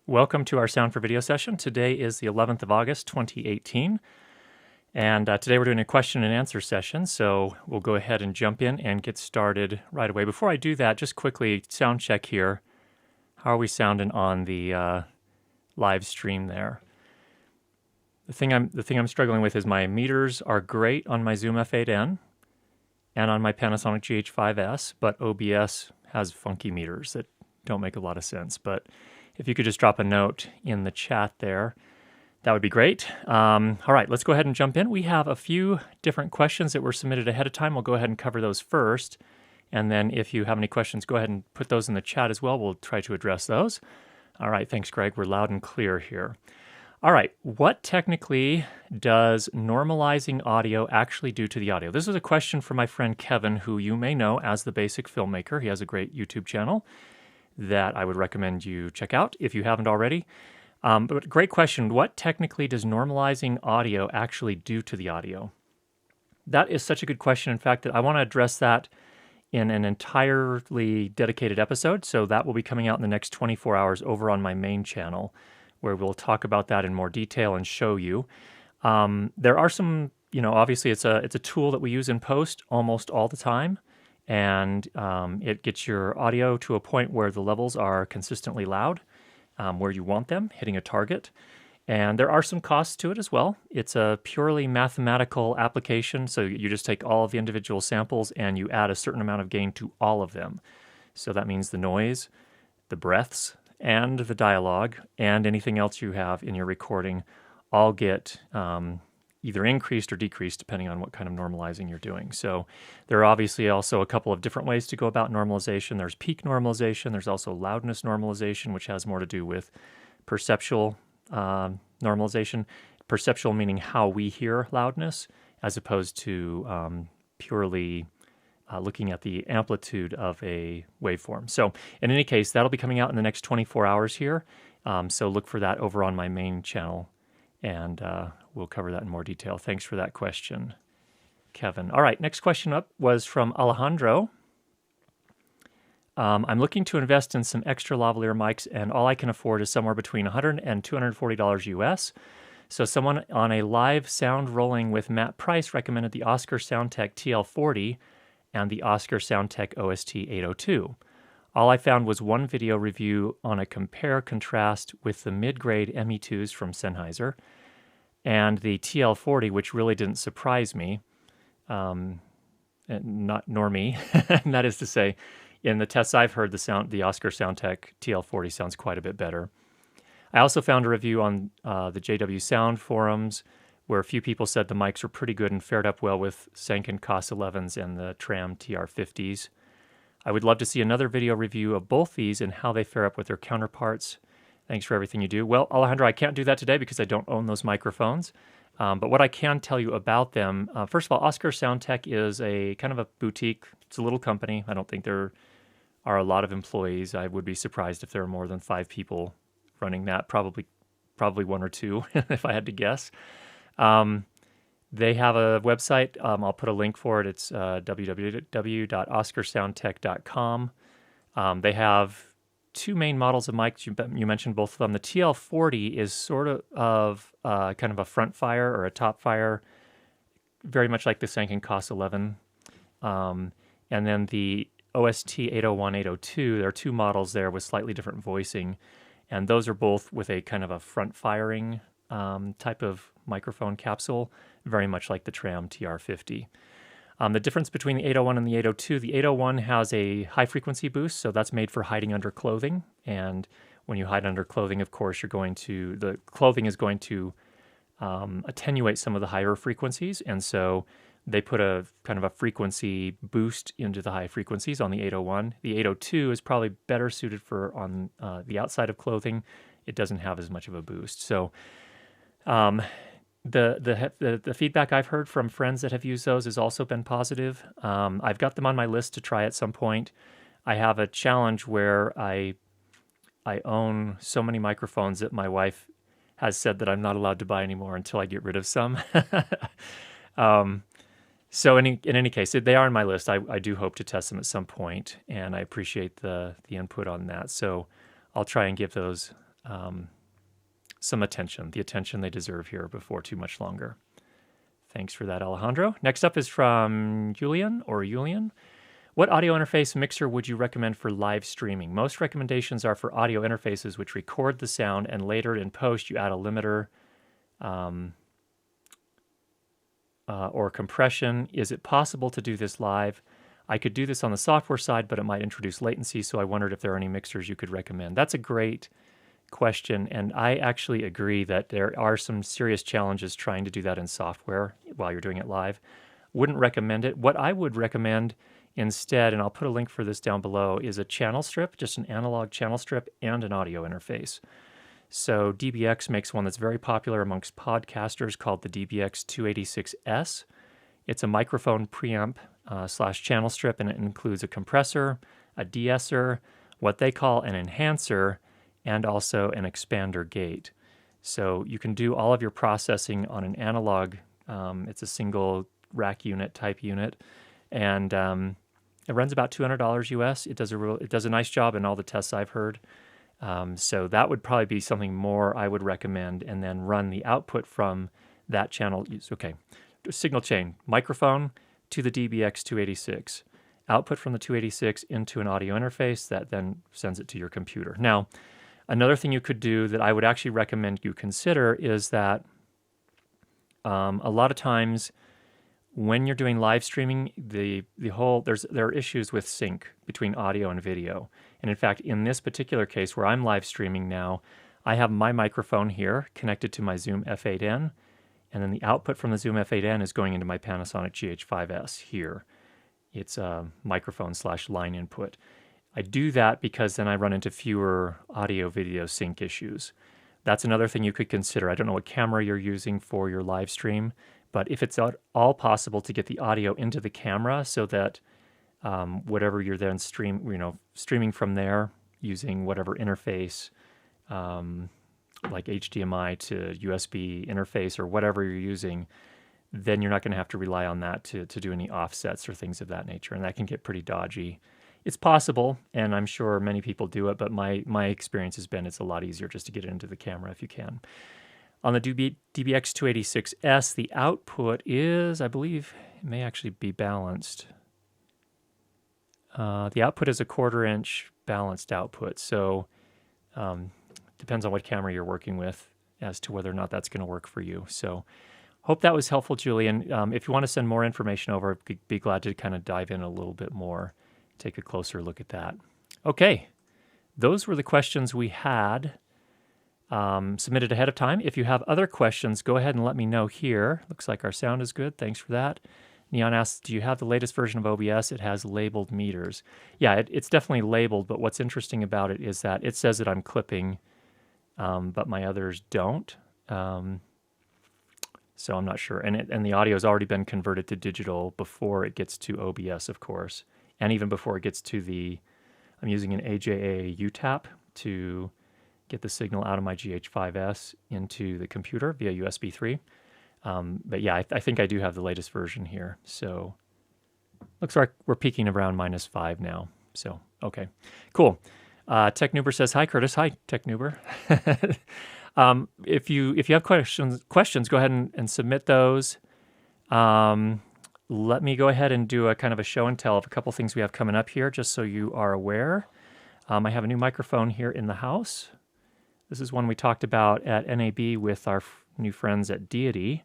Welcome to our Sound for Video session. Today is the 11th of August, 2018, and today we're doing a question and answer session, so we'll go ahead and jump in and get started right away. Before I do that, just quickly, sound check here. How are we sounding on the live stream there? The thing I'm struggling with is my meters are great on my Zoom F8N and on my Panasonic GH5S, but OBS has funky meters that don't make a lot of sense. But if you could just drop a note in the chat there, that would be great. All right, let's go ahead and jump in. We have a few different questions that were submitted ahead of time. We'll go ahead and cover those first. And then if you have any questions, go ahead and put those in the chat as well. We'll try to address those. All right, thanks, Greg. We're loud and clear here. All right, what technically does normalizing audio actually do to the audio? This is a question from my friend Kevin, who you may know as the Basic Filmmaker. He has a great YouTube channel that I would recommend you check out if you haven't already. But great question. What technically does normalizing audio actually do to the audio? That is such a good question. In fact, that I want to address that in an entirely dedicated episode. So that will be coming out in the next 24 hours over on my main channel, where we'll talk about that in more detail and show you. There are some, obviously it's a tool that we use in post almost all the time, and it gets your audio to a point where the levels are consistently loud, where you want them, hitting a target. And there are some costs to it as well. It's a purely mathematical application, so you just take all of the individual samples and you add a certain amount of gain to all of them. So that means the noise, the breaths, and the dialogue, and anything else you have in your recording all get either increased or decreased depending on what kind of normalizing you're doing. So there are obviously also a couple of different ways to go about normalization. There's peak normalization. There's also loudness normalization, which has more to do with perceptual normalization. Perceptual meaning how we hear loudness, as opposed to purely looking at the amplitude of a waveform. So in any case, that'll be coming out in the next 24 hours here. So look for that over on my main channel, and we'll cover that in more detail. Thanks for that question, Kevin. All right, next question up was from Alejandro. I'm looking to invest in some extra lavalier mics, and all I can afford is somewhere between $100 and $240 US. So someone on a live sound rolling with Matt Price recommended the Oscar Soundtech TL40 and the Oscar Soundtech OST 802. All I found was one video review on a compare-contrast with the mid-grade ME2s from Sennheiser and the TL40, which really didn't surprise me, nor me. And that is to say, in the tests I've heard, the Oscar Soundtech TL40 sounds quite a bit better. I also found a review on the JW Sound forums where a few people said the mics were pretty good and fared up well with Sanken COS 11s and the Tram TR50s. I would love to see another video review of both these and how they fare up with their counterparts. Thanks for everything you do. Well, Alejandro, I can't do that today because I don't own those microphones. But what I can tell you about them, first of all, Oscar Soundtech is a kind of a boutique. It's a little company. I don't think there are a lot of employees. I would be surprised if there are more than 5 people running that. Probably 1 or 2, if I had to guess. They have a website. I'll put a link for it. It's www.oscarsoundtech.com. They have 2 main models of mics. You mentioned both of them. The TL40 is sort of kind of a front fire or a top fire, very much like the Sanken COS 11. And then the OST 801, 802, there are 2 models there with slightly different voicing. And those are both with a kind of a front firing type of microphone capsule, very much like the Tram TR50. The difference between the 801 and the 802, the 801 has a high frequency boost, so that's made for hiding under clothing. And when you hide under clothing, of course, the clothing is going to attenuate some of the higher frequencies. And so they put a kind of a frequency boost into the high frequencies on the 801. The 802 is probably better suited for on the outside of clothing. It doesn't have as much of a boost. So the feedback I've heard from friends that have used those has also been positive. I've got them on my list to try at some point. I have a challenge where I own so many microphones that my wife has said that I'm not allowed to buy anymore until I get rid of some. So in any case, they are on my list. I do hope to test them at some point, and I appreciate the input on that. So I'll try and give those some attention, the attention they deserve here before too much longer. Thanks for that, Alejandro. Next up is from Julian. What audio interface mixer would you recommend for live streaming? Most recommendations are for audio interfaces which record the sound, and later in post you add a limiter or compression. Is it possible to do this live? I could do this on the software side, but it might introduce latency, so I wondered if there are any mixers you could recommend. That's a great question, and I actually agree that there are some serious challenges trying to do that in software while you're doing it live. Wouldn't recommend it. What I would recommend instead, and I'll put a link for this down below, is a channel strip, just an analog channel strip and an audio interface. So DBX makes one that's very popular amongst podcasters called the DBX 286S. It's a microphone preamp / channel strip, and it includes a compressor, a de-esser, what they call an enhancer, and also an expander gate. So you can do all of your processing on an analog. It's a single rack unit type unit, and it runs about $200 US. It does a nice job in all the tests I've heard. So that would probably be something more I would recommend, and then run the output from that channel. Okay, signal chain, microphone to the DBX 286, output from the 286 into an audio interface that then sends it to your computer. Now, another thing you could do that I would actually recommend you consider is that a lot of times when you're doing live streaming, there are issues with sync between audio and video. And in fact, in this particular case where I'm live streaming now, I have my microphone here connected to my Zoom F8N, and then the output from the Zoom F8N is going into my Panasonic GH5S here. It's a microphone / line input. I do that because then I run into fewer audio-video sync issues. That's another thing you could consider. I don't know what camera you're using for your live stream, but if it's at all possible to get the audio into the camera so that whatever you're then streaming from there using whatever interface, like HDMI to USB interface or whatever you're using, then you're not going to have to rely on that to do any offsets or things of that nature, and that can get pretty dodgy. It's possible, and I'm sure many people do it, but my experience has been it's a lot easier just to get it into the camera if you can. On the DBX 286S, the output is, I believe, it may actually be balanced. The output is a 1/4 inch balanced output, so depends on what camera you're working with as to whether or not that's going to work for you. So hope that was helpful, Julian. If you want to send more information over, I'd be glad to kind of dive in a little bit more, take a closer look at that. Okay, those were the questions we had submitted ahead of time. If you have other questions, go ahead and let me know here. Looks like our sound is good. Thanks for that. Neon asks, do you have the latest version of OBS? It has labeled meters. Yeah, it's definitely labeled, but what's interesting about it is that it says that I'm clipping, but my others don't. So I'm not sure. And the audio has already been converted to digital before it gets to OBS, of course, and even before it gets to I'm using an AJA UTAP to get the signal out of my GH5S into the computer via USB 3. But yeah, I think I do have the latest version here. So looks like we're peaking around -5 now. So, okay, cool. TechNuber says, hi, Curtis. Hi, TechNuber. If you have questions, go ahead and submit those. Let me go ahead and do a kind of a show and tell of a couple things we have coming up here, just so you are aware. I have a new microphone here in the house. This is one we talked about at NAB with our new friends at Deity.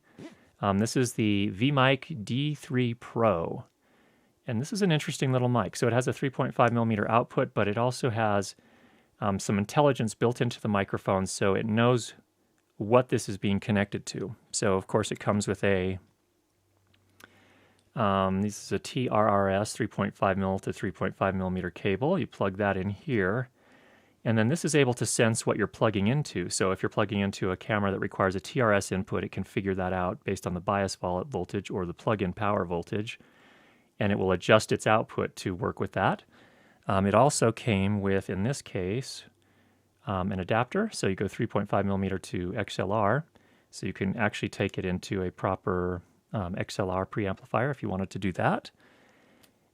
This is the Vmic D3 Pro. And this is an interesting little mic. So it has a 3.5 millimeter output, but it also has some intelligence built into the microphone, so it knows what this is being connected to. So of course it comes with this is a TRRS 3.5 mil to 3.5 millimeter cable. You plug that in here. And then this is able to sense what you're plugging into. So if you're plugging into a camera that requires a TRS input, it can figure that out based on the bias voltage or the plug-in power voltage, and it will adjust its output to work with that. It also came with, in this case, an adapter. So you go 3.5 millimeter to XLR, so you can actually take it into a proper XLR preamplifier if you wanted to do that.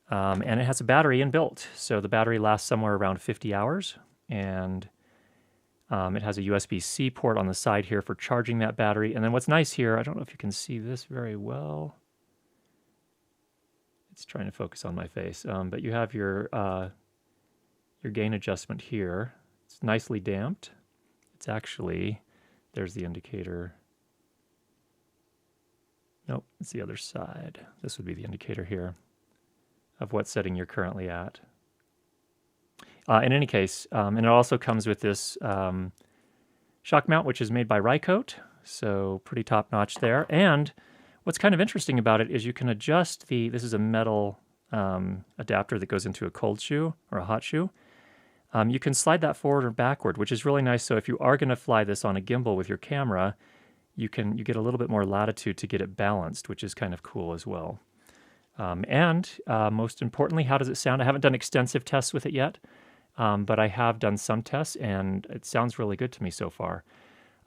And it has a battery inbuilt. So the battery lasts somewhere around 50 hours. And It has a USB-C port on the side here for charging that battery. And then what's nice here, I don't know if you can see this very well. It's trying to focus on my face. But you have your gain adjustment here. It's nicely damped. It's actually, there's the indicator. Nope, it's the other side. This would be the indicator here of what setting you're currently at. In any case, and it also comes with this shock mount, which is made by Rokit, so pretty top-notch there. And what's kind of interesting about it is you can adjust this is a metal adapter that goes into a cold shoe or a hot shoe. You can slide that forward or backward, which is really nice. So if you are going to fly this on a gimbal with your camera, you get a little bit more latitude to get it balanced, which is kind of cool as well. And most importantly, how does it sound? I haven't done extensive tests with it yet. But I have done some tests, and it sounds really good to me so far.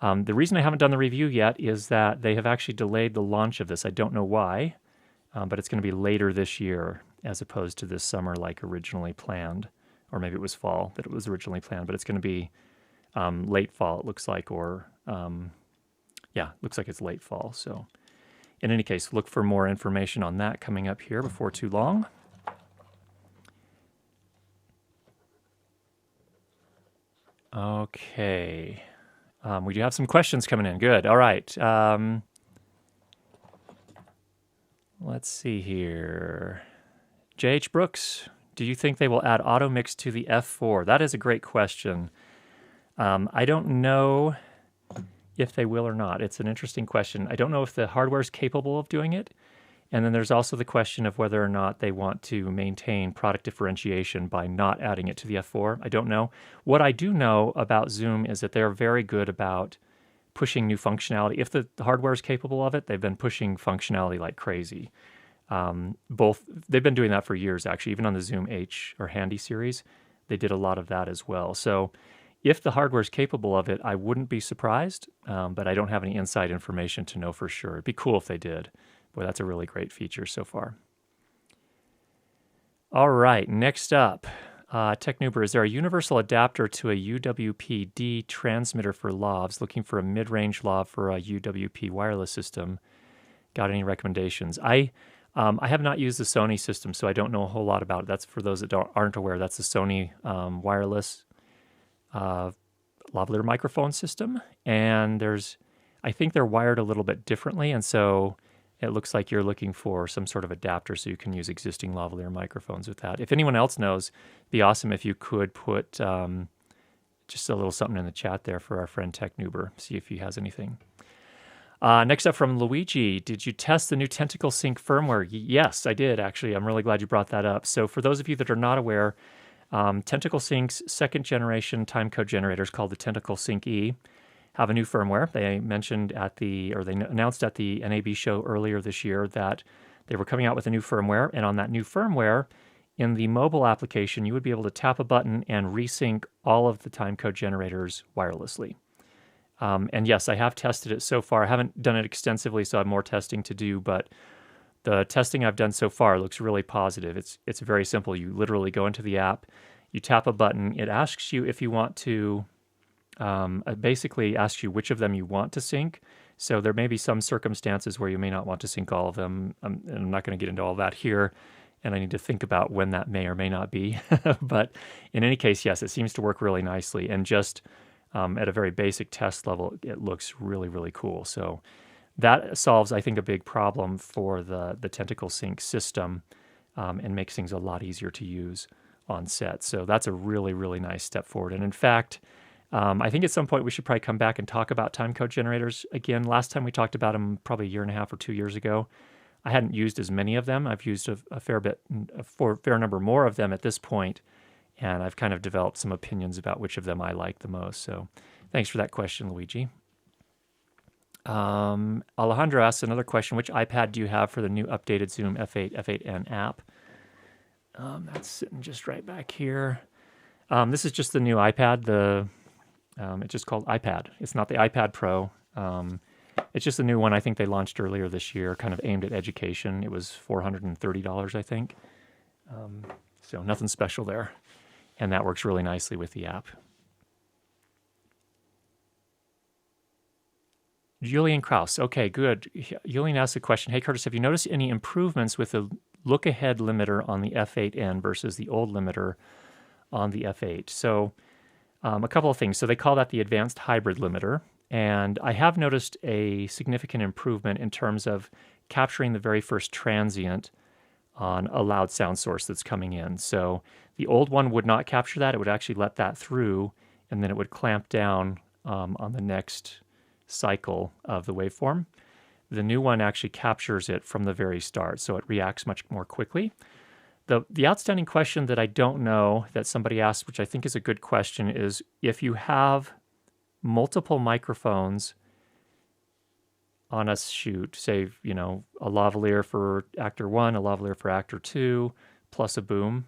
The reason I haven't done the review yet is that they have actually delayed the launch of this. I don't know why, but it's going to be later this year as opposed to this summer like originally planned. Or maybe it was fall that it was originally planned, but it's going to be late fall, it looks like, or yeah, looks like it's late fall. So in any case, look for more information on that coming up here before too long. Okay, we do have some questions coming in. Good. All right. Let's see here. J.H. Brooks, do you think they will add auto mix to the F4? That is a great question. I don't know if they will or not. It's an interesting question. I don't know if the hardware is capable of doing it. And then there's also the question of whether or not they want to maintain product differentiation by not adding it to the F4. I don't know. What I do know about Zoom is that they're very good about pushing new functionality. If the hardware is capable of it, they've been pushing functionality like crazy. They've been doing that for years, actually. Even on the Zoom H or Handy series, they did a lot of that as well. So if the hardware is capable of it, I wouldn't be surprised, but I don't have any inside information to know for sure. It'd be cool if they did. Boy, that's a really great feature so far. All right, next up, TechNoober, is there a universal adapter to a UWP-D transmitter for lavs? Looking for a mid-range lav for a UWP wireless system. Got any recommendations? I have not used the Sony system, so I don't know a whole lot about it. That's for those that aren't aware. That's the Sony wireless lavalier microphone system, and I think they're wired a little bit differently, and so it looks like you're looking for some sort of adapter so you can use existing lavalier microphones with that. If anyone else knows, it'd be awesome if you could put just a little something in the chat there for our friend TechNoober, see if he has anything. Next up from Luigi, did you test the new Tentacle Sync firmware? Yes, I did, actually. I'm really glad you brought that up. So for those of you that are not aware, Tentacle Sync's second generation timecode generators called the Tentacle Sync E have a new firmware. They announced at the NAB show earlier this year that they were coming out with a new firmware, and on that new firmware, in the mobile application, you would be able to tap a button and resync all of the timecode generators wirelessly. And yes, I have tested it so far. I haven't done it extensively, so I have more testing to do, but the testing I've done so far looks really positive. It's very simple. You literally go into the app, you tap a button, it asks you if you want to it basically asks you which of them you want to sync. So there may be some circumstances where you may not want to sync all of them. And I'm not going to get into all that here, and I need to think about when that may or may not be. But in any case, yes, it seems to work really nicely. And just at a very basic test level, it looks really, really cool. So that solves, I think, a big problem for the Tentacle Sync system and makes things a lot easier to use on set. So that's a really, really nice step forward. And in fact, I think at some point we should probably come back and talk about timecode generators again. Last time we talked about them probably a year and a half or 2 years ago. I hadn't used as many of them. I've used a fair number more of them at this point, and I've kind of developed some opinions about which of them I like the most. So thanks for that question, Luigi. Alejandro asks another question. Which iPad do you have for the new updated Zoom F8, F8N app? That's sitting just right back here. This is just the new iPad. It's just called iPad. It's not the iPad Pro. It's just a new one I think they launched earlier this year, kind of aimed at education. It was $430, I think. So nothing special there. And that works really nicely with the app. Julian Kraus. Okay, good. Julian asked a question. Hey, Curtis, have you noticed any improvements with the look-ahead limiter on the F8N versus the old limiter on the F8? So a couple of things. So they call that the advanced hybrid limiter. And I have noticed a significant improvement in terms of capturing the very first transient on a loud sound source that's coming in. So the old one would not capture that. It would actually let that through, and then it would clamp down on the next cycle of the waveform. The new one actually captures it from the very start, so it reacts much more quickly. The outstanding question that I don't know that somebody asked, which I think is a good question, is if you have multiple microphones on a shoot, say, you know, a lavalier for actor 1, a lavalier for actor 2, plus a boom,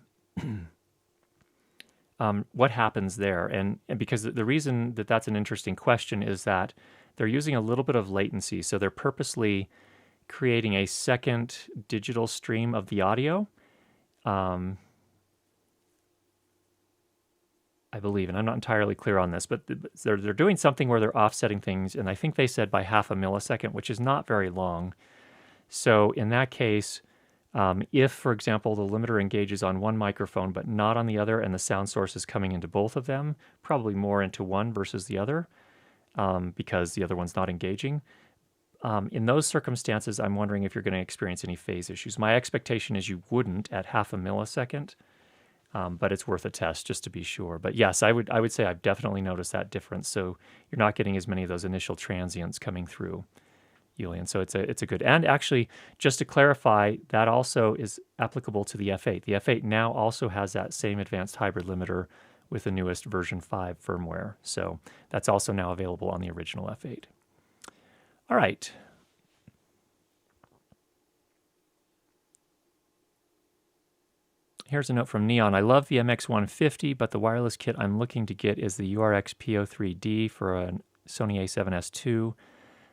what happens there? And because the reason that that's an interesting question is that they're using a little bit of latency. So they're purposely creating a second digital stream of the audio, I believe, and I'm not entirely clear on this, but they're doing something where they're offsetting things, and I think they said by half a millisecond, which is not very long. So in that case, if, for example, the limiter engages on one microphone but not on the other, and the sound source is coming into both of them, probably more into one versus the other, because the other one's not engaging. In those circumstances, I'm wondering if you're going to experience any phase issues. My expectation is you wouldn't at half a millisecond, but it's worth a test just to be sure. But yes, I would say I've definitely noticed that difference. So you're not getting as many of those initial transients coming through, Julian. So it's a good. And actually, just to clarify, that also is applicable to the F8. The F8 now also has that same advanced hybrid limiter with the newest version 5 firmware. So that's also now available on the original F8. All right. Here's a note from Neon. I love the MX150, but the wireless kit I'm looking to get is the URX P03D for a Sony a7S II.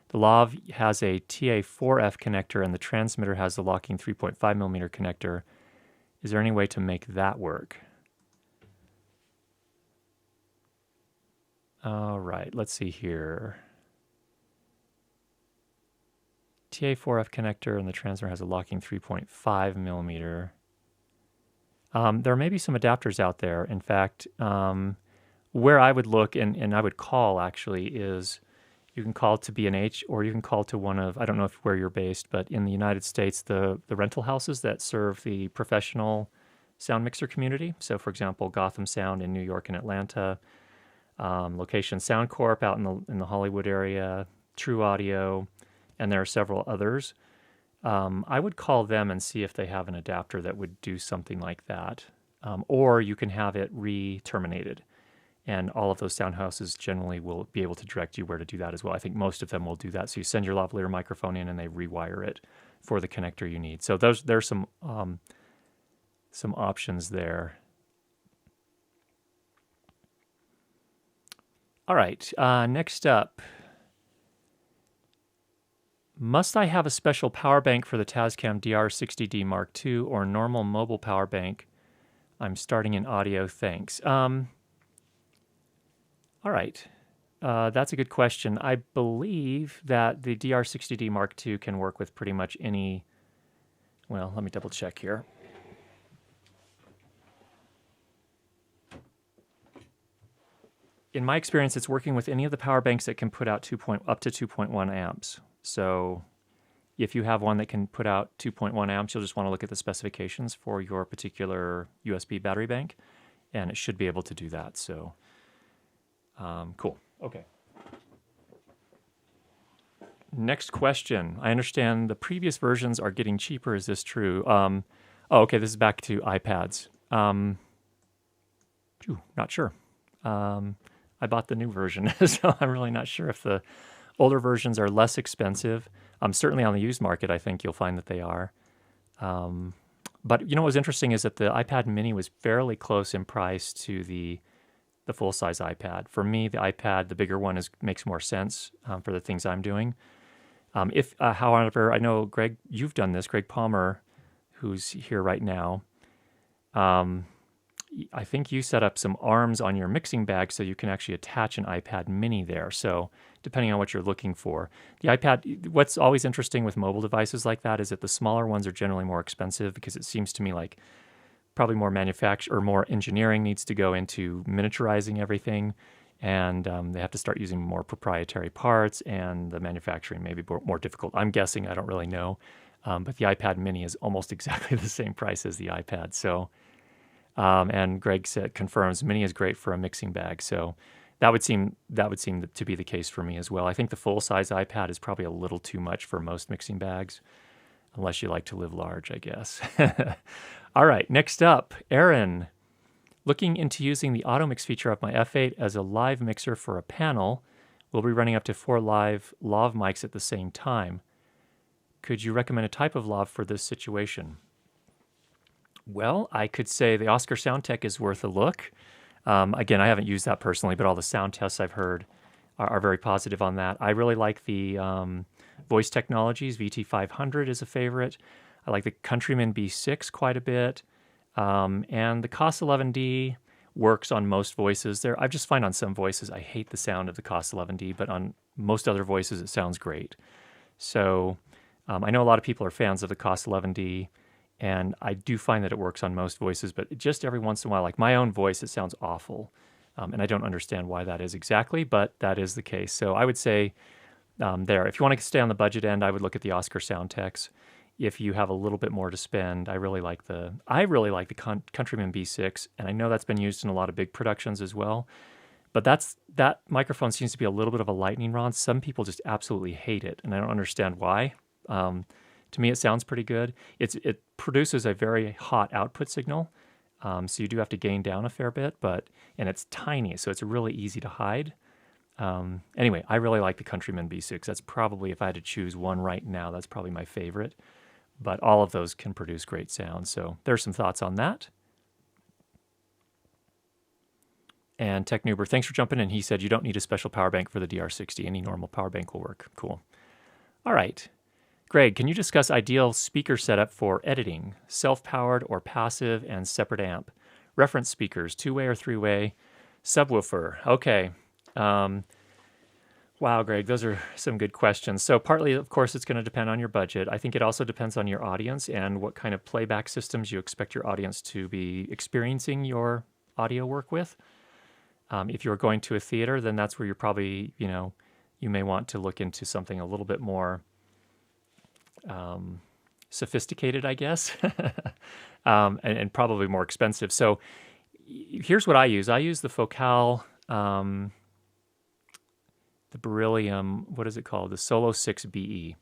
The Lav has a TA4F connector, and the transmitter has the locking 3.5mm connector. Is there any way to make that work? All right, let's see here. TA4F connector, and the transmitter has a locking 3.5mm. There may be some adapters out there. In fact, where I would look and I would call actually is you can call to B&H, or you can call to one of, I don't know where you're based, but in the United States, the rental houses that serve the professional sound mixer community. So, for example, Gotham Sound in New York and Atlanta, Location Sound Corp out in the Hollywood area, True Audio, and there are several others. I would call them and see if they have an adapter that would do something like that. Or you can have it re-terminated. And all of those sound houses generally will be able to direct you where to do that as well. I think most of them will do that. So you send your lavalier microphone in and they rewire it for the connector you need. So there's some options there. All right, next up. Must I have a special power bank for the Tascam DR60D Mark II or normal mobile power bank? I'm starting in audio, thanks. All right, that's a good question. I believe that the DR60D Mark II can work with pretty much any, well, let me double check here. In my experience, it's working with any of the power banks that can put out up to 2.1 amps. So if you have one that can put out 2.1 amps, you'll just want to look at the specifications for your particular USB battery bank, and it should be able to do that. So cool. Okay. Next question. I understand the previous versions are getting cheaper. Is this true? Okay, this is back to iPads. Not sure. I bought the new version, so I'm really not sure if the older versions are less expensive. Certainly on the used market, I think you'll find that they are. But you know what was interesting is that the iPad mini was fairly close in price to the full-size iPad. For me, the iPad, the bigger one, makes more sense for the things I'm doing. However, I know, Greg, you've done this, Greg Palmer, who's here right now. I think you set up some arms on your mixing bag so you can actually attach an iPad mini there. So depending on what you're looking for. The iPad, what's always interesting with mobile devices like that is that the smaller ones are generally more expensive because it seems to me like probably more manufacture or more engineering needs to go into miniaturizing everything. And they have to start using more proprietary parts, and the manufacturing may be more difficult. I'm guessing, I don't really know. But the iPad mini is almost exactly the same price as the iPad. So, and Greg confirms mini is great for a mixing bag. So that would seem to be the case for me as well. I think the full size iPad is probably a little too much for most mixing bags, unless you like to live large, I guess. All right, next up, Aaron. Looking into using the auto mix feature of my F8 as a live mixer for a panel, we'll be running up to 4 live lav mics at the same time. Could you recommend a type of lav for this situation? Well, I could say the Oscar SoundTech is worth a look. Again, I haven't used that personally, but all the sound tests I've heard are very positive on that. I really like the Voice Technologies. VT500 is a favorite. I like the Countryman B6 quite a bit. And the COS 11D works on most voices. I just find on some voices I hate the sound of the COS 11D, but on most other voices it sounds great. So I know a lot of people are fans of the COS 11D, and I do find that it works on most voices, but just every once in a while, like my own voice, it sounds awful. And I don't understand why that is exactly, but that is the case. So I would say there, if you want to stay on the budget end, I would look at the Oscar SoundTechs. If you have a little bit more to spend, I really like the Countryman B6, and I know that's been used in a lot of big productions as well. But that microphone seems to be a little bit of a lightning rod. Some people just absolutely hate it, and I don't understand why. To me, it sounds pretty good. It produces a very hot output signal, so you do have to gain down a fair bit, and it's tiny, so it's really easy to hide. Anyway, I really like the Countryman B6. That's probably, if I had to choose one right now, that's probably my favorite. But all of those can produce great sound. So there's some thoughts on that. And TechNuber, thanks for jumping in. He said you don't need a special power bank for the DR60. Any normal power bank will work. Cool. All right. Greg, can you discuss ideal speaker setup for editing? Self-powered or passive and separate amp? Reference speakers, 2-way or 3-way? Subwoofer. Okay. Wow, Greg, those are some good questions. So partly, of course, it's going to depend on your budget. I think it also depends on your audience and what kind of playback systems you expect your audience to be experiencing your audio work with. If you're going to a theater, then that's where you're probably, you may want to look into something a little bit more sophisticated, I guess, and probably more expensive. So here's what I use. I use the Focal... the Beryllium, what is it called? The Solo 6 BE.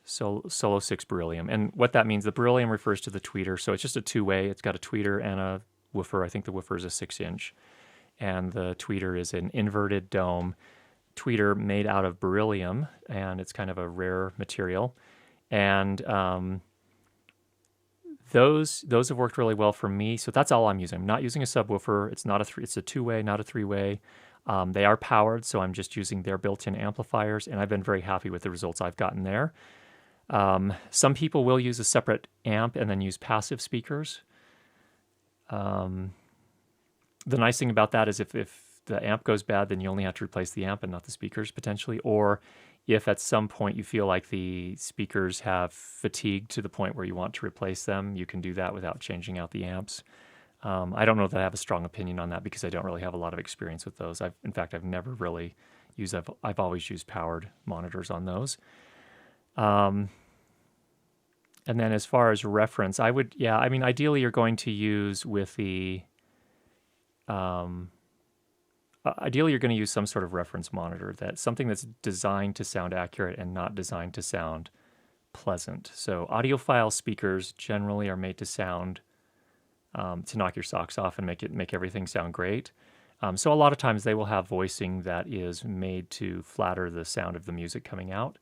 Solo 6 Beryllium. And what that means, the Beryllium refers to the tweeter. So it's just a 2-way. It's got a tweeter and a woofer. I think the woofer is a 6-inch. And the tweeter is an inverted dome tweeter made out of beryllium. And it's kind of a rare material. And those have worked really well for me. So that's all I'm using. I'm not using a subwoofer. It's a 2-way, not a 3-way. They are powered, so I'm just using their built-in amplifiers, and I've been very happy with the results I've gotten there. Some people will use a separate amp and then use passive speakers. The nice thing about that is if the amp goes bad, then you only have to replace the amp and not the speakers potentially. Or if at some point you feel like the speakers have fatigued to the point where you want to replace them, you can do that without changing out the amps. I don't know that I have a strong opinion on that because I don't really have a lot of experience with those. In fact, I've never really used, I've always used powered monitors on those. And then as far as reference, ideally you're going to use with the, ideally you're going to use some sort of reference monitor, something that's designed to sound accurate and not designed to sound pleasant. So audiophile speakers generally are made to sound to knock your socks off and make everything sound great. So a lot of times they will have voicing that is made to flatter the sound of the music coming out,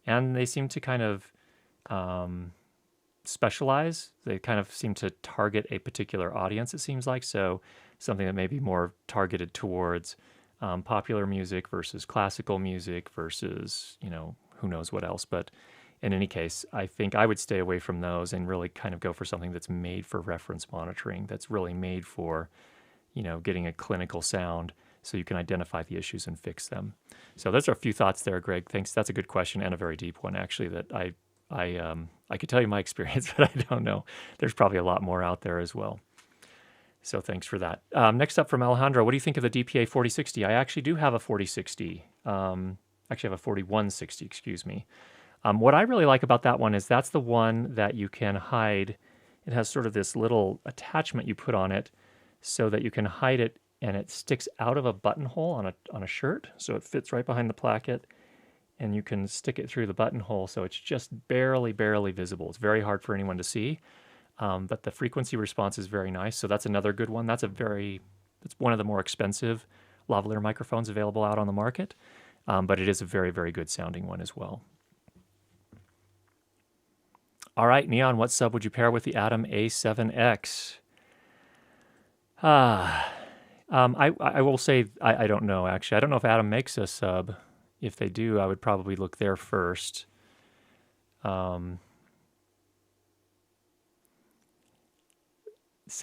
and they seem to kind of specialize. They kind of seem to target a particular audience, it seems like. So something that may be more targeted towards popular music versus classical music versus, who knows what else. But in any case, I think I would stay away from those and really kind of go for something that's made for reference monitoring, that's really made for, getting a clinical sound so you can identify the issues and fix them. So those are a few thoughts there, Greg. Thanks. That's a good question and a very deep one, actually, that I could tell you my experience, but I don't know. There's probably a lot more out there as well. So thanks for that. Next up from Alejandro, what do you think of the DPA 4060? I actually do have a 4060. Actually, I have a 4160, excuse me. What I really like about that one is that's the one that you can hide. It has sort of this little attachment you put on it so that you can hide it, and it sticks out of a buttonhole on a shirt, so it fits right behind the placket, and you can stick it through the buttonhole, so it's just barely visible. It's very hard for anyone to see, but the frequency response is very nice, so that's another good one. That's one of the more expensive lavalier microphones available out on the market, but it is a very good sounding one as well. All right, Neon, what sub would you pair with the Atom A7X? I will say I don't know, actually. I don't know if Atom makes a sub. If they do, I would probably look there first. So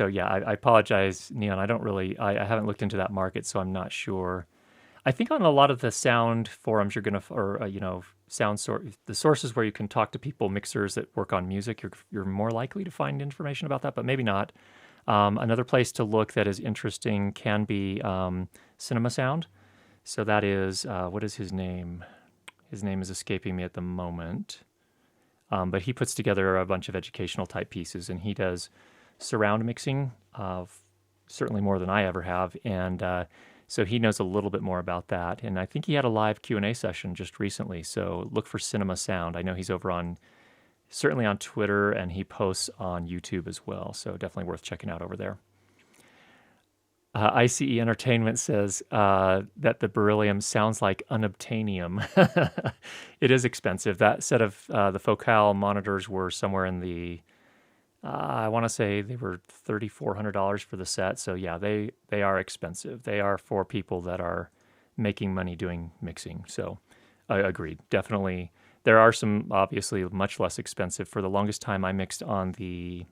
yeah, I apologize, Neon. I haven't looked into that market, so I'm not sure. I think on a lot of the sound forums, the sources where you can talk to people, mixers that work on music, you're more likely to find information about that, but maybe not. Another place to look that is interesting can be Cinema Sound. So that is, what is his name? His name is escaping me at the moment. But he puts together a bunch of educational type pieces, and he does surround mixing, certainly more than I ever have. And so he knows a little bit more about that. And I think he had a live Q&A session just recently. So look for Cinema Sound. I know he's certainly on Twitter, and he posts on YouTube as well. So definitely worth checking out over there. ICE Entertainment says that the beryllium sounds like unobtainium. It is expensive. That set of the Focal monitors were somewhere in the, I want to say they were $3,400 for the set. So yeah, they are expensive. They are for people that are making money doing mixing. So agreed, definitely. There are some obviously much less expensive. For the longest time, I mixed on the.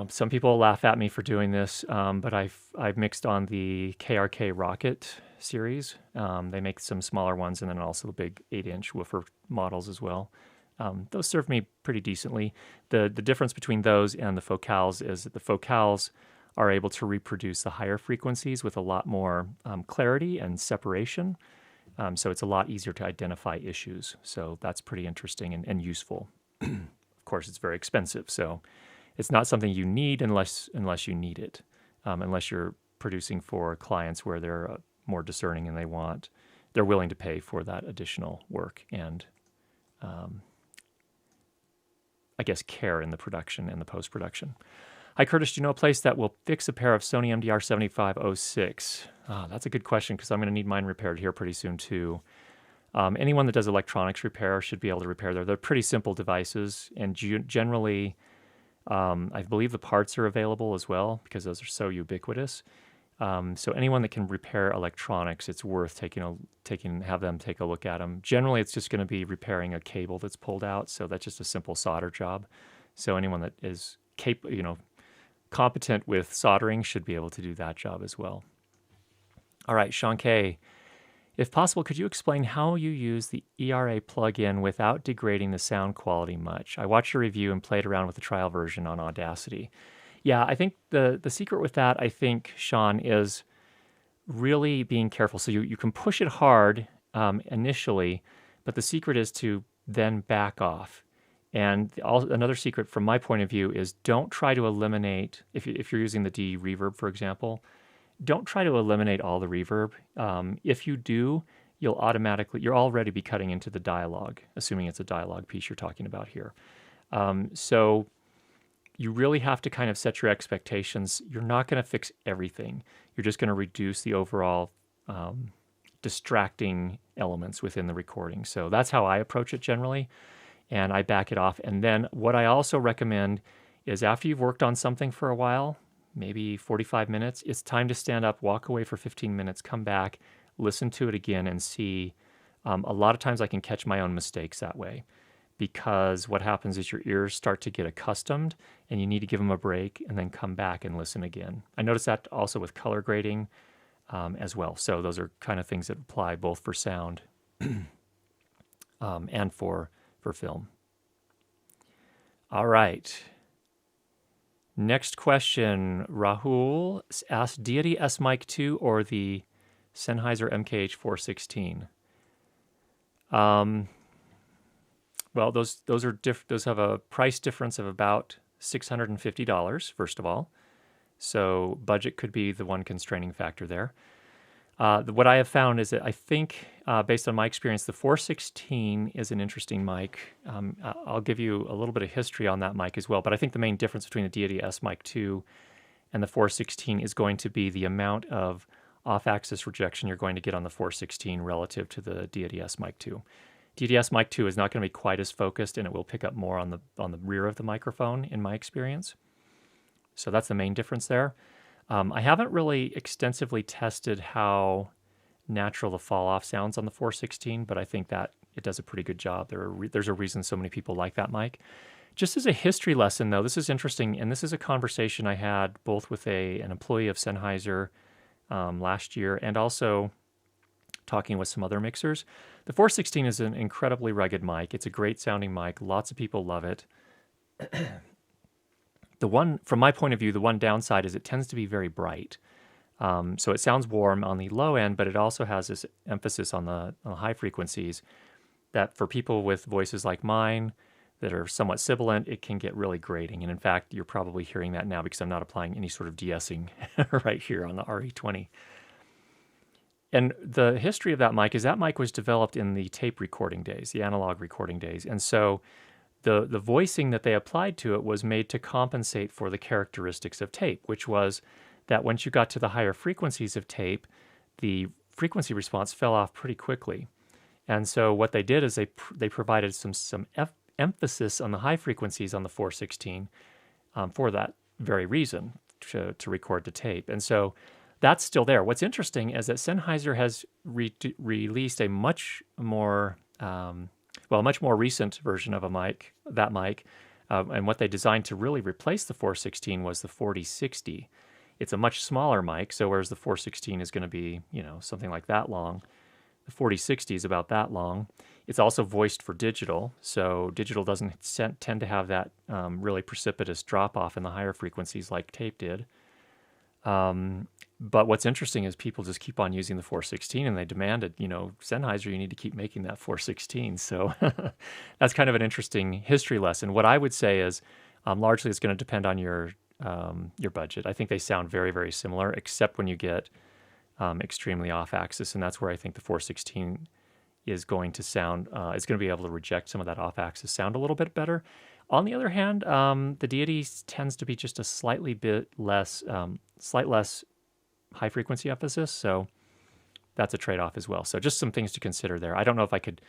Some people laugh at me for doing this, but I've mixed on the KRK Rokit series. They make some smaller ones, and then also the big 8-inch woofer models as well. Those serve me pretty decently. The difference between those and the Focals is that the Focals are able to reproduce the higher frequencies with a lot more clarity and separation. So it's a lot easier to identify issues. So that's pretty interesting and useful. Of course, it's very expensive. So it's not something you need unless you need it, unless you're producing for clients where they're more discerning and they're willing to pay for that additional work and, I guess, care in the production and the post-production. Hi, Curtis. Do you know a place that will fix a pair of Sony MDR 7506? That's a good question because I'm going to need mine repaired here pretty soon too. Anyone that does electronics repair should be able to repair They're pretty simple devices, and generally, I believe the parts are available as well because those are so ubiquitous. So anyone that can repair electronics, it's worth have them take a look at them. Generally, it's just going to be repairing a cable that's pulled out, so that's just a simple solder job. So anyone that is competent with soldering should be able to do that job as well. All right, Sean K. If possible, could you explain how you use the ERA plugin without degrading the sound quality much? I watched your review and played around with the trial version on Audacity. Yeah, I think the secret with that, Sean, is really being careful. So you can push it hard initially, but the secret is to then back off. And another secret from my point of view is don't try to eliminate, if you're using the de-reverb, for example, don't try to eliminate all the reverb. If you do, you'll already be cutting into the dialogue, assuming it's a dialogue piece you're talking about here. So you really have to kind of set your expectations. You're not going to fix everything. You're just going to reduce the overall distracting elements within the recording. So that's how I approach it generally, and I back it off. And then what I also recommend is after you've worked on something for a while, maybe 45 minutes, it's time to stand up, walk away for 15 minutes, come back, listen to it again, and see A lot of times I can catch my own mistakes that way, because what happens is your ears start to get accustomed and you need to give them a break and then come back and listen again. I notice that also with color grading as well. So those are kind of things that apply both for sound and for film. All right. Next question. Rahul asked, Deity S-Mic 2 or the Sennheiser MKH 416? Well, those have a price difference of about $650, first of all. So budget could be the one constraining factor there. What I have found is that I think, based on my experience, the 416 is an interesting mic. I'll give you a little bit of history on that mic as well, but I think the main difference between the Deity S-Mic 2 and the 416 is going to be the amount of off-axis rejection you're going to get on the 416 relative to the Deity S-Mic 2. Deity S-Mic 2 is not going to be quite as focused, and it will pick up more on the rear of the microphone, in my experience. So that's the main difference there. I haven't really extensively tested how natural the fall-off sounds on the 416, but I think that it does a pretty good job. There's a reason so many people like that mic. Just as a history lesson, though, this is interesting, and this is a conversation I had both with an employee of Sennheiser last year and also talking with some other mixers. The 416 is an incredibly rugged mic. It's a great sounding mic. Lots of people love it. From my point of view, the one downside is it tends to be very bright. So it sounds warm on the low end, but it also has this emphasis on the high frequencies that for people with voices like mine that are somewhat sibilant, it can get really grating. And in fact, you're probably hearing that now because I'm not applying any sort of de-essing right here on the RE20. And the history of that mic is that mic was developed in the tape recording days, the analog recording days. And so the voicing that they applied to it was made to compensate for the characteristics of tape, which was that once you got to the higher frequencies of tape, the frequency response fell off pretty quickly. And so what they did is they provided some emphasis on the high frequencies on the 416 for that very reason, to record to tape. And so that's still there. What's interesting is that Sennheiser has released a much more recent version of that mic, and what they designed to really replace the 416 was the 4060. It's a much smaller mic, so whereas the 416 is going to be, something like that long, the 4060 is about that long. It's also voiced for digital, so digital doesn't tend to have that really precipitous drop-off in the higher frequencies like tape did. But what's interesting is people just keep on using the 416, and they demanded, Sennheiser, you need to keep making that 416. So that's kind of an interesting history lesson. What I would say is largely it's going to depend on your budget. I think they sound very, very similar, except when you get extremely off-axis, and that's where I think the 416 is going to sound, it's going to be able to reject some of that off-axis sound a little bit better. On the other hand, the Deity tends to be just a slight less high frequency emphasis, so that's a trade-off as well. So just some things to consider there. I don't know if I could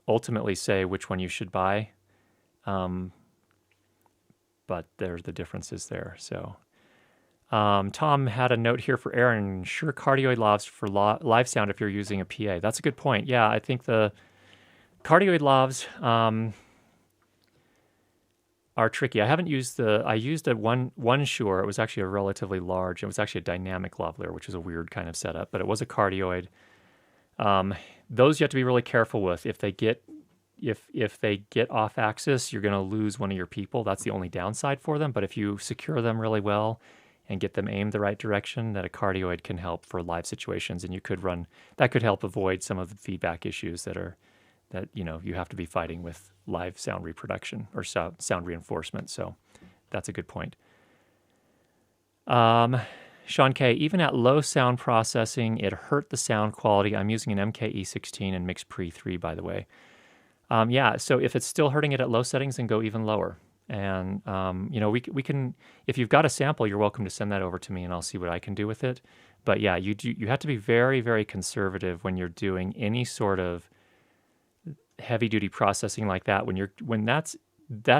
ultimately say which one you should buy, but there's the differences there. So Tom had a note here for Aaron. Sure, cardioid lavs for live sound if you're using a PA. That's a good point. Yeah, I think the cardioid lavs are tricky. I used a one Shure. It was actually a relatively large. It was actually a dynamic lavalier, which is a weird kind of setup, but it was a cardioid. Those you have to be really careful with. If they get off axis, you're going to lose one of your people. That's the only downside for them. But if you secure them really well and get them aimed the right direction, that a cardioid can help for live situations, and that could help avoid some of the feedback issues that you have to be fighting with live sound reproduction or sound reinforcement. So that's a good point. Sean K, even at low sound processing, it hurt the sound quality. I'm using an MKE16 and Mix Pre 3, by the way. Yeah, so if it's still hurting it at low settings, then go even lower. And, we can, if you've got a sample, you're welcome to send that over to me and I'll see what I can do with it. But yeah, you have to be very, very conservative when you're doing any sort of heavy duty processing like that. When that's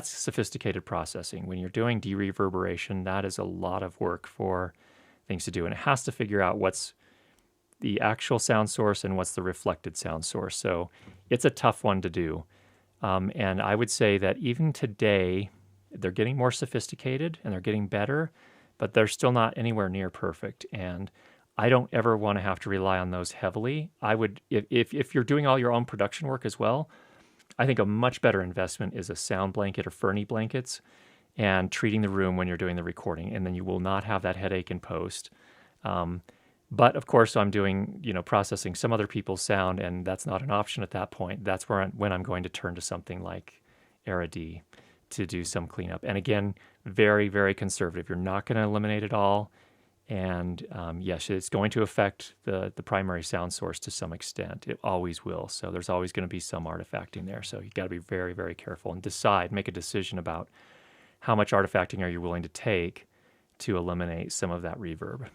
sophisticated processing. When you're doing de-reverberation, that is a lot of work for things to do, and it has to figure out what's the actual sound source and what's the reflected sound source. So it's a tough one to do. And I would say that even today, they're getting more sophisticated and they're getting better, but they're still not anywhere near perfect. And I don't ever want to have to rely on those heavily. I would, if you're doing all your own production work as well, I think a much better investment is a sound blanket or Fernie blankets and treating the room when you're doing the recording, and then you will not have that headache in post. But of course, I'm doing, processing some other people's sound, and that's not an option at that point. That's when I'm going to turn to something like Era-D to do some cleanup. And again, very, very conservative. You're not going to eliminate it all. And yes, it's going to affect the primary sound source to some extent. It always will. So there's always going to be some artifacting there. So you got to be very, very careful and make a decision about how much artifacting are you willing to take to eliminate some of that reverb.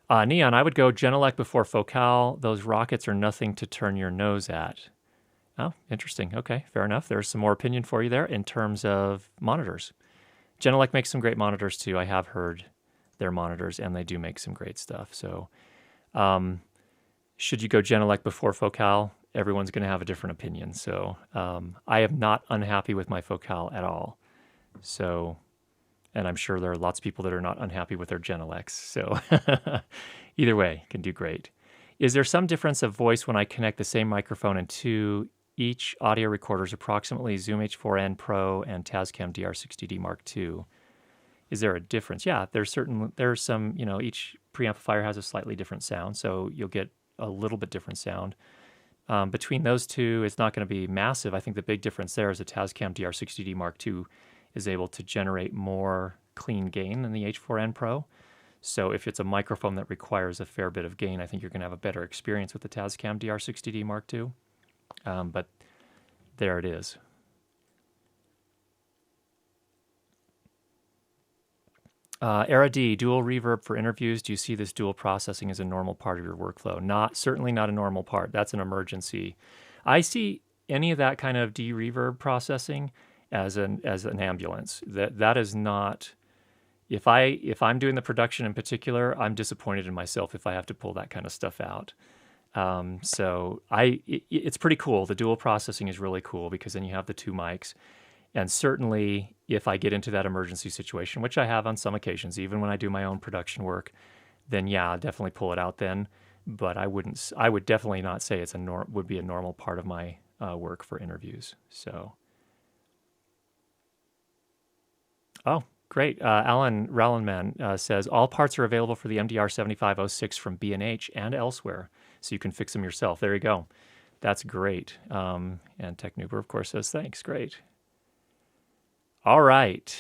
Neon, I would go Genelec before Focal. Those Rokits are nothing to turn your nose at. Oh, interesting. Okay, fair enough. There's some more opinion for you there in terms of monitors. Genelec makes some great monitors too. I have heard their monitors, and they do make some great stuff. So should you go Genelec before Focal? Everyone's going to have a different opinion. So I am not unhappy with my Focal at all. So, and I'm sure there are lots of people that are not unhappy with their Genelecs. So either way, can do great. Is there some difference of voice when I connect the same microphone into each audio recorders, approximately Zoom H4n Pro and Tascam DR60D Mark II? Is there a difference? Yeah, there's some, each preamplifier has a slightly different sound, so you'll get a little bit different sound. Between those two, it's not going to be massive. I think the big difference there is the Tascam DR60D Mark II is able to generate more clean gain than the H4n Pro. So if it's a microphone that requires a fair bit of gain, I think you're going to have a better experience with the Tascam DR60D Mark II. But there it is. Era-D, dual reverb for interviews. Do you see this dual processing as a normal part of your workflow? Certainly not a normal part. That's an emergency. I see any of that kind of de-reverb processing as an ambulance. That is not. If I'm doing the production in particular, I'm disappointed in myself if I have to pull that kind of stuff out. So it's pretty cool. The dual processing is really cool because then you have the two mics. And certainly if I get into that emergency situation, which I have on some occasions, even when I do my own production work, then yeah, I'll definitely pull it out then. But I would definitely not say it's would be a normal part of my work for interviews. So, oh, great. Alan Rallenman says, all parts are available for the MDR 7506 from B&H and elsewhere, so you can fix them yourself. There you go. That's great. And TechNuber, of course, says, thanks. Great. All right.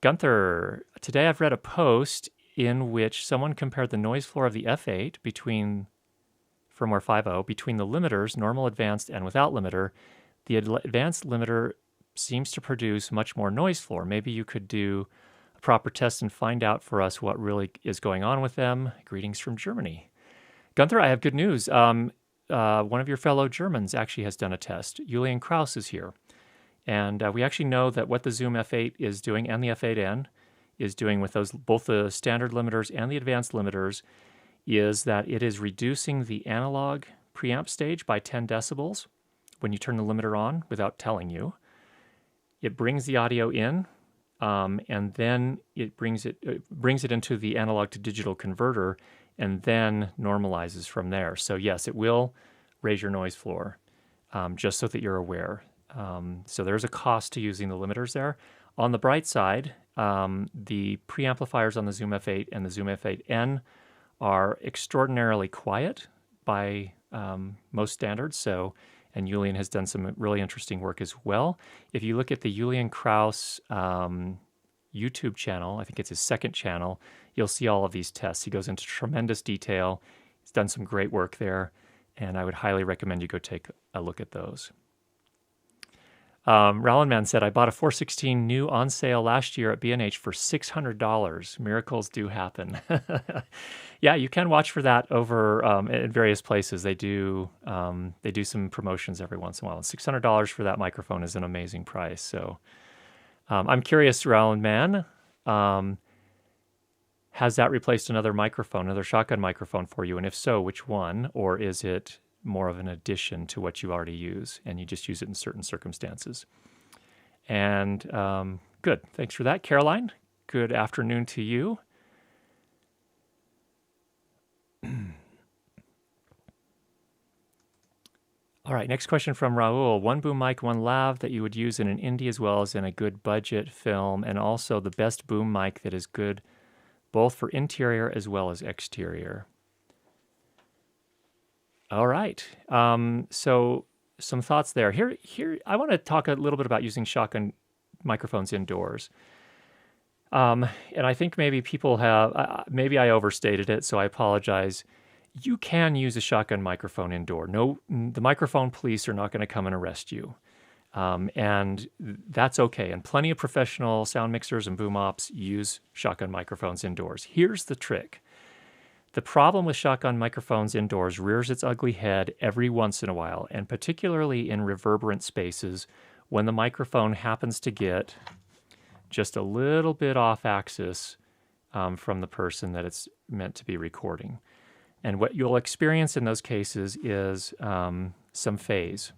Gunther, today I've read a post in which someone compared the noise floor of the F8 between firmware 5.0 between the limiters, normal, advanced, and without limiter. The advanced limiter seems to produce much more noise floor. Maybe you could do a proper test and find out for us what really is going on with them. Greetings from Germany. Gunther, I have good news. One of your fellow Germans actually has done a test. Julian Kraus is here. And we actually know that what the Zoom F8 is doing and the F8N is doing with both the standard limiters and the advanced limiters is that it is reducing the analog preamp stage by 10 decibels when you turn the limiter on without telling you. It brings the audio in, and then it brings it into the analog to digital converter, and then normalizes from there. So yes, it will raise your noise floor, just so that you're aware. So there's a cost to using the limiters there. On the bright side, the preamplifiers on the Zoom F8 and the Zoom F8N are extraordinarily quiet by most standards. So, and Julian has done some really interesting work as well. If you look at the Julian Kraus YouTube channel, I think it's his second channel, you'll see all of these tests. He goes into tremendous detail. He's done some great work there, and I would highly recommend you go take a look at those. Rallenman said, I bought a 416 new on sale last year at B&H for $600. Miracles do happen. Yeah, you can watch for that over at various places. They do some promotions every once in a while. And $600 for that microphone is an amazing price. So I'm curious, Rallenman, has that replaced another microphone, another shotgun microphone for you? And if so, which one? Or is it more of an addition to what you already use and you just use it in certain circumstances? And good. Thanks for that, Caroline. Good afternoon to you. All right, next question from Raul. One boom mic, one lav that you would use in an indie as well as in a good budget film, and also the best boom mic that is good both for interior as well as exterior. All right, so some thoughts there. Here, I want to talk a little bit about using shotgun microphones indoors. And I think maybe people have, maybe I overstated it, so I apologize. You can use a shotgun microphone indoor. No, the microphone police are not going to come and arrest you. And that's okay. And plenty of professional sound mixers and boom ops use shotgun microphones indoors. Here's the trick. The problem with shotgun microphones indoors rears its ugly head every once in a while, and particularly in reverberant spaces when the microphone happens to get just a little bit off axis from the person that it's meant to be recording. And what you'll experience in those cases is some phase.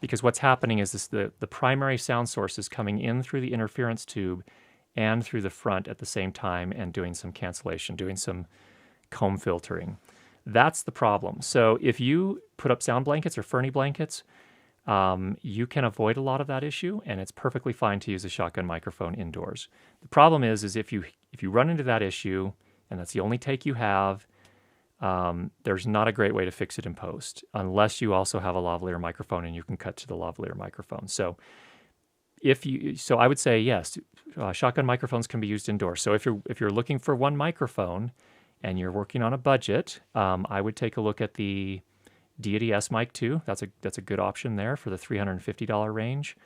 Because what's happening is the primary sound source is coming in through the interference tube and through the front at the same time and doing some cancellation, doing some comb filtering. That's the problem. So if you put up sound blankets or Fernie blankets, you can avoid a lot of that issue, and it's perfectly fine to use a shotgun microphone indoors. The problem is if you run into that issue, and that's the only take you have, there's not a great way to fix it in post, unless you also have a lavalier microphone and you can cut to the lavalier microphone. So I would say yes, shotgun microphones can be used indoors. So if you're looking for one microphone and you're working on a budget, I would take a look at the de-esser Mic 2. That's a good option there for the $350 range.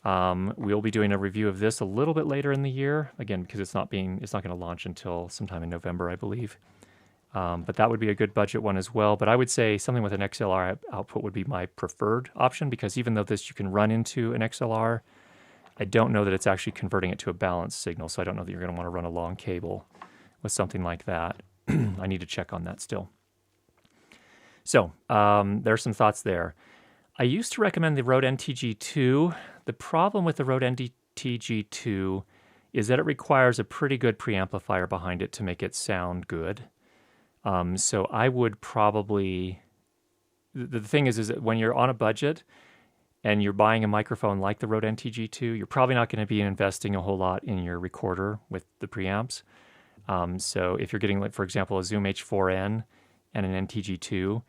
We'll be doing a review of this a little bit later in the year, again because it's not going to launch until sometime in November, I believe. But that would be a good budget one as well. But I would say something with an XLR output would be my preferred option, because even though this you can run into an XLR, I don't know that it's actually converting it to a balanced signal. So I don't know that you're going to want to run a long cable with something like that. I need to check on that still. So there's some thoughts there. I used to recommend the Rode NTG2. The problem with the Rode NTG2 is that it requires a pretty good preamplifier behind it to make it sound good. So I would probably, the thing is that when you're on a budget and you're buying a microphone like the Rode NTG2, you're probably not going to be investing a whole lot in your recorder with the preamps. So if you're getting, like, for example, a Zoom H4n and an NTG2,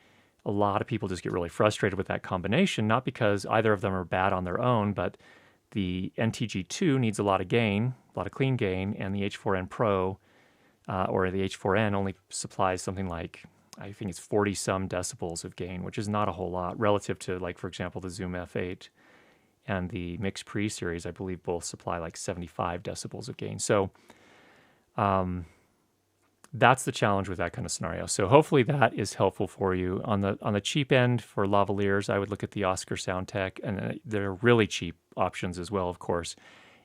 a lot of people just get really frustrated with that combination, not because either of them are bad on their own, but the NTG2 needs a lot of gain, a lot of clean gain, and the H4n Pro or the H4n only supplies something like, I think it's 40 some decibels of gain, which is not a whole lot relative to, like, for example, the Zoom F8 and the Mix Pre series, I believe both supply like 75 decibels of gain. So that's the challenge with that kind of scenario. So hopefully that is helpful for you. On the cheap end for lavaliers, I would look at the Oscar Soundtech, and they're really cheap options as well, of course.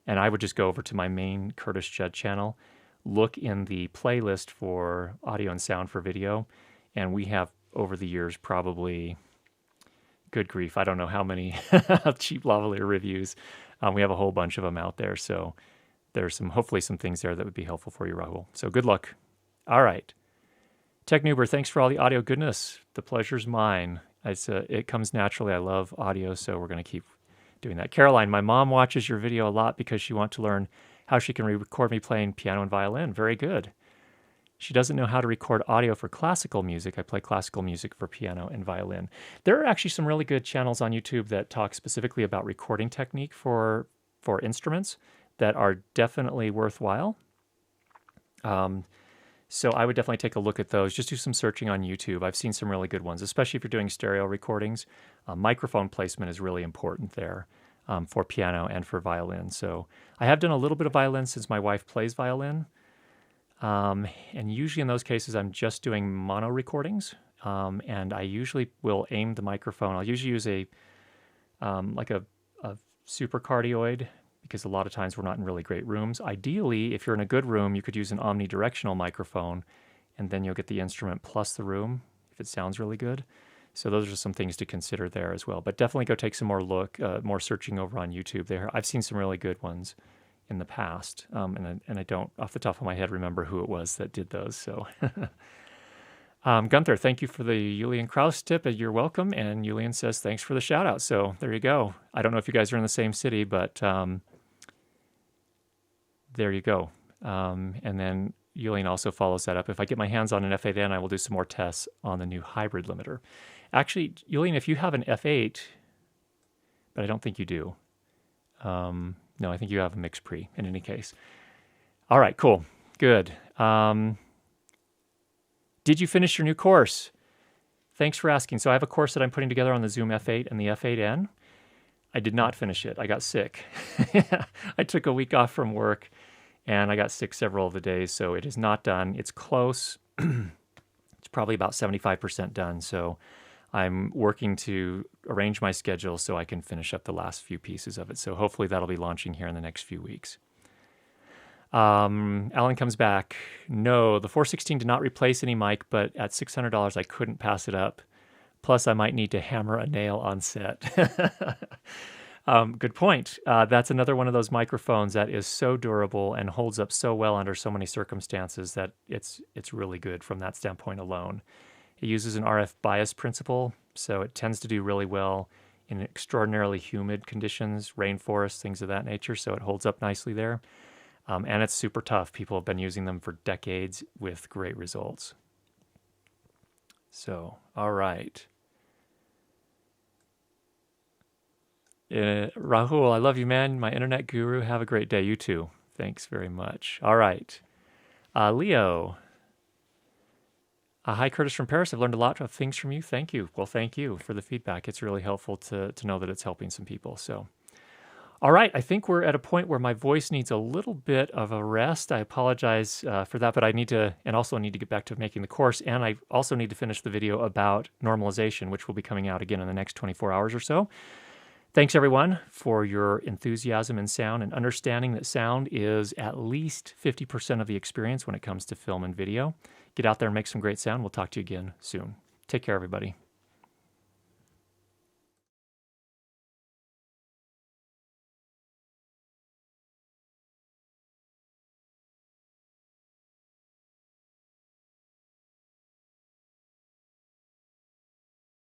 And I would just go over to my main Curtis Judd channel, look in the playlist for audio and sound for video, and we have over the years probably, good grief, I don't know how many cheap lavalier reviews. We have a whole bunch of them out there, so there's hopefully some things there that would be helpful for you, Rahul. So good luck. All right. Tech Noober, thanks for all the audio goodness. The pleasure's mine. It comes naturally. I love audio, so we're going to keep doing that. Caroline, my mom watches your video a lot because she wants to learn how she can record me playing piano and violin. Very good. She doesn't know how to record audio for classical music. I play classical music for piano and violin. There are actually some really good channels on YouTube that talk specifically about recording technique for instruments that are definitely worthwhile. So I would definitely take a look at those. Just do some searching on YouTube. I've seen some really good ones, especially if you're doing stereo recordings. Microphone placement is really important there for piano and for violin. So I have done a little bit of violin since my wife plays violin. And usually in those cases, I'm just doing mono recordings. And I usually will aim the microphone. I'll usually use like a supercardioid, because a lot of times we're not in really great rooms. Ideally, if you're in a good room, you could use an omnidirectional microphone, and then you'll get the instrument plus the room if it sounds really good. So those are some things to consider there as well. But definitely go take some more searching over on YouTube there. I've seen some really good ones in the past, and I don't, off the top of my head, remember who it was that did those. So, Gunther, thank you for the Julian Kraus tip. You're welcome. And Julian says thanks for the shout out. So there you go. I don't know if you guys are in the same city, but there you go. And then Julian also follows that up. If I get my hands on an F8N, I will do some more tests on the new hybrid limiter. Actually, Julian, if you have an F8, but I don't think you do. No, I think you have a mix pre in any case. All right, cool. Good. Did you finish your new course? Thanks for asking. So I have a course that I'm putting together on the Zoom F8 and the F8N. I did not finish it. I got sick. I took a week off from work, and I got sick several of the days, so it is not done. It's close. It's probably about 75% done, so I'm working to arrange my schedule so I can finish up the last few pieces of it. So hopefully that'll be launching here in the next few weeks. Alan comes back. No, the 416 did not replace any mic, but at $600, I couldn't pass it up. Plus, I might need to hammer a nail on set. Good point. That's another one of those microphones that is so durable and holds up so well under so many circumstances that it's really good from that standpoint alone. It uses an RF bias principle, so it tends to do really well in extraordinarily humid conditions, rainforests, things of that nature, so it holds up nicely there. And it's super tough. People have been using them for decades with great results. So, all right. Rahul, I love you, man. My internet guru. Have a great day. You too. Thanks very much. All right. Leo. Hi, Curtis from Paris. I've learned a lot of things from you. Thank you. Well, thank you for the feedback. It's really helpful to know that it's helping some people. So, all right. I think we're at a point where my voice needs a little bit of a rest. I apologize for that, but I need to, and also need to get back to making the course. And I also need to finish the video about normalization, which will be coming out again in the next 24 hours or so. Thanks, everyone, for your enthusiasm in sound and understanding that sound is at least 50% of the experience when it comes to film and video. Get out there and make some great sound. We'll talk to you again soon. Take care, everybody.